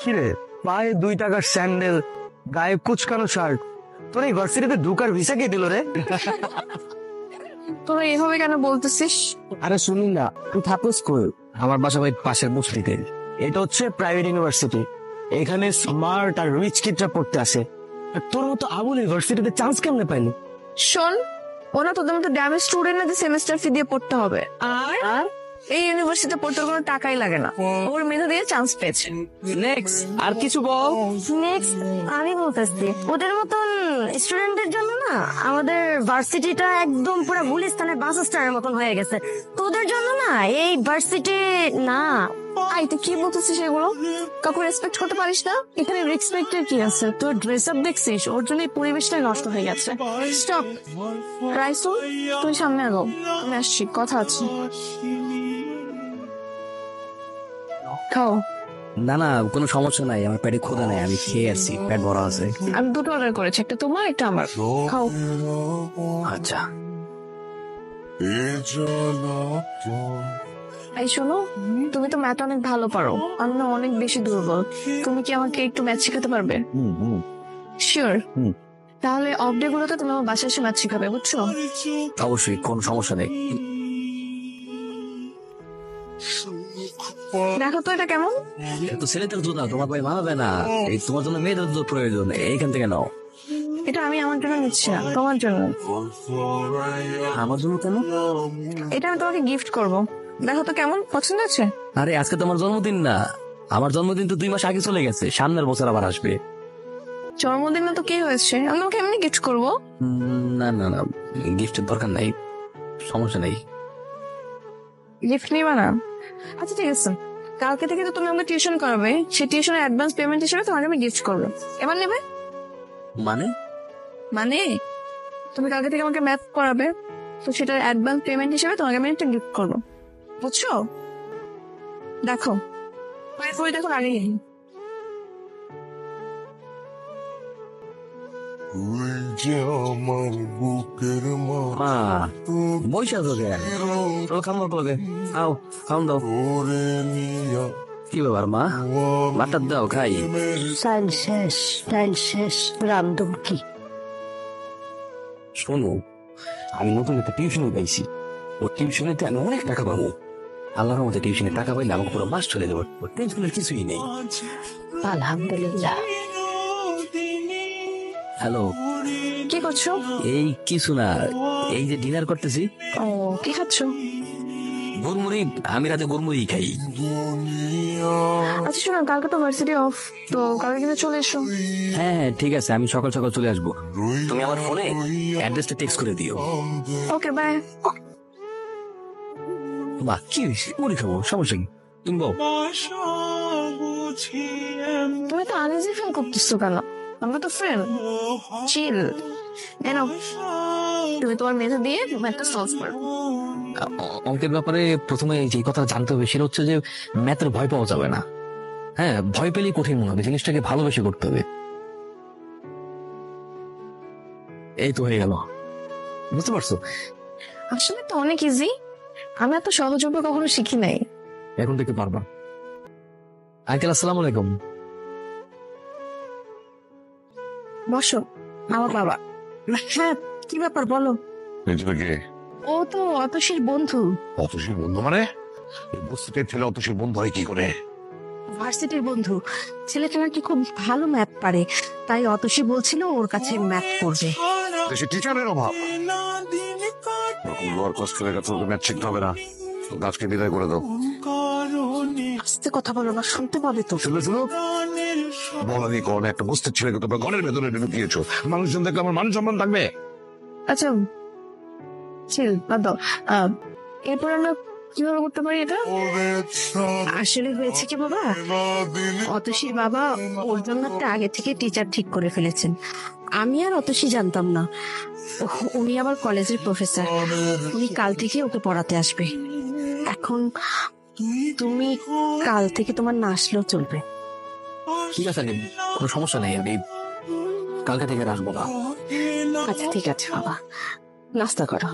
কিরে, পায়ে 2 টাকার স্যান্ডেল, গায়ে কুচকানো শার্ট, তোর এই ভার্সিটিতে ঢুকার ভিসা কে দিল রে? তোরা এভাবে কেন বলতেছিস? আরে শুনুন না, তুই থাকোস কই? আমার বাসা ভাই পাশের বস্তিতে। এটা হচ্ছে প্রাইভেট ইউনিভার্সিটি, এখানে স্মার্ট আর রিচ কিডরা পড়তে আসে। আর তোর মতো আবুল ইউনিভার্সিটিতে চান্স কেমনে পাইলি? শোন, ওরা তোদের মতো ড্যামেজ স্টুডেন্ট না যে সেমিস্টার ফি দিয়ে পড়তে হবে। আর এই ইউনিভার্সিটিতে পড়তে কোনো টাকাই লাগে না, ওর মেধা দিয়ে চান্স পেয়েছে। নেক্সট আর কিছু বল। নেক্সট আমি বলতেছি, ওদের মতন স্টুডেন্টদের জন্য না আমাদের ভার্সিটিটা একদম পুরো গুলিস্তানের বাস স্ট্যান্ডের মতন হয়ে গেছে। তোদের জন্য না এই ভার্সিটি না। আই তুই কি বলতেছিস এগুলো? কাউকে রেসপেক্ট করতে পারিস না? এখানে রেসপেক্টের কি আছে? তোর ড্রেস আপ দেখছিস, ওর জন্য এই পরিবেশটাই নষ্ট হয়ে গেছে। স্টপ রাইসুল, তুই সামনে আগো, আমি আসছি, কথা আছে। খাও। না না, কোনো সমস্যা নাই, আমার পেটে ক্ষুধা নাই, আমি খেয়ে আসছি, পেট ভরা আছে। আমি দুটো অর্ডার করেছি, একটা তোমার একটা আমার। খাও। আচ্ছা। এই শোনো, তুমি তো ম্যাথ অনেক ভালো পারো, আমি না অনেক বেশি দুর্বল। তুমি কি আমাকে একটু ম্যাথ শেখাতে পারবে? শিওর? তাহলে অফ ডে গুলোতে তুমি আমার বাসায় এসে ম্যাথ শেখাবে, বুঝছো? অবশ্যই, কোনো সমস্যা নেই। দেখো তো এটা কেমন? তো ছেলেদের জুতা তোমার ভাই মানাবে না, এই তোমার জন্য মেয়েদের জুতো প্রয়োজন, এইখান থেকে নাও। এটা আমি আমার জন্য নিচ্ছি না, তোমার জন্য। আমার জন্য কেন? এটা আমি তোমাকে গিফট করব, দেখো তো কেমন, পছন্দ আছে? আরে আজকে তোমার জন্মদিন না, আমার জন্মদিন তো 2 মাস আগে চলে গেছে, সামনের বছর আবার আসবে। জন্মদিনে তো কি হয়েছে, আমি তোমাকে এমনি গিফট করবো। না না না, গিফটের দরকার নাই, সমস্যা নেই। গিফট নিবা না? আচ্ছা ঠিক আছে, কালকে থেকে তো তুমি আমাকে টিউশন করাবে, সেই টিউশনের অ্যাডভান্স পেমেন্ট হিসেবে তোমাকে আমি গিফট করবো। এবার নেবে? মানে? মানে তুমি কালকে থেকে আমাকে ম্যাথ করাবে, তো সেটার অ্যাডভান্স পেমেন্ট হিসেবে তোমাকে আমি একটা গিফট করবো, বুঝছো? দেখো পরে দেখো আগে বৈশা তো খাওয়া করবে, খাও, খাওন দাও। কি ব্যাপার মা, ভাতটা দাও খাই। স্টাইল শেষ রান্ধব কি? শোনো, আমি নতুন একটা টিউশনে পাইছি, ও টিউশনেতে আমি অনেক টাকা পাবো। আল্লাহর মধ্যে টিউশনে টাকা পাইলে আমাকে পুরো মাস চলে যাবো, টেনশনের কিছুই নেই। আলহামদুলিল্লাহ। হ্যালো, কি করছো? এই কিছু না, এই যে ডিনার করতেছি। ও, কি খাচ্ছো? গুড়মুড়ি, আমি রাতে গুড়মুড়ি খাই। আচ্ছা শোনো, কালকে তো ভার্সিটি অফ, তো কালকে কিন্তু চলে এসো। হ্যাঁ হ্যাঁ ঠিক আছে, আমি সকাল সকাল চলে আসবো, তুমি আমার ফোনে অ্যাড্রেসটা টেক্সট করে দিও। Okay bye. বাহ, কি হয়েছে, মুড়ি খাবো, সমস্যা কি, তুমি বল। তুমি তো আনইজি ফিল করতেছো কেন? আমরা তো ফ্রেন্ড, চিল। এনো, তুমি তোমার মেধা দিয়ে ম্যাথটা সলভ করো। অঙ্কের ব্যাপারে প্রথমে যে কথা জানতে হবে সেটা হচ্ছে যে ম্যাথের ভয় পাওয়া যাবে না। হ্যাঁ, ভয় পেলেই কঠিন মনে হবে, জিনিসটাকে ভালোবেসে করতে হবে। এই তো হয়ে গেল, বুঝতে পারছো? আসলে তো অনেক ইজি, আমি এত সহজভাবে কখনো শিখি নাই। এখন থেকে পারবা। আঙ্কেল আসসালামু আলাইকুম। বসো। আমার বাবা। হ্যাঁ, কি ব্যাপার বলো। ও তো অতসীর বন্ধু। অতসীর বন্ধু মানে? বস্তিতে ছেলে অতসীর বন্ধু হয় কি করে? ভার্সিটির বন্ধু, ছেলেটা নাকি খুব ভালো ম্যাথ পারে, তাই অতসী বলছিল ওর কাছে ম্যাথ করবে। দেশে টিচারের অভাব, লোয়ার ক্লাস ছেলের কাছে ম্যাথ শিখতে হবে না, গাছকে বিদায় করে দাও। আস্তে কথা বলো না, শুনতে পাবে তো। শুনে শুনো, বলানি কারণে একটা বস্তির ছেলেকে তোমরা ঘরের ভেতরে ঢুকিয়েছো, মানুষজন দেখলে আমার মান সম্মান থাকবে? আচ্ছা চিল, বাদ দাও। এরপর আমরা কিভাবে করতে পারি এটা? আসলে হয়েছে কি বাবা, অতসীর বাবা ওর জন্য একটা আগে থেকে টিচার ঠিক করে ফেলেছেন। আমি আর অতসী জানতাম না, উনি আবার কলেজের প্রফেসর, উনি কাল থেকে ওকে পড়াতে আসবে। এখন তুমি কাল থেকে তোমার না আসলেও চলবে। ঠিক আছে, কোনো সমস্যা নেই, আমি কালকে থেকে আসবো না। আচ্ছা ঠিক আছে বাবা, নাস্তা করো।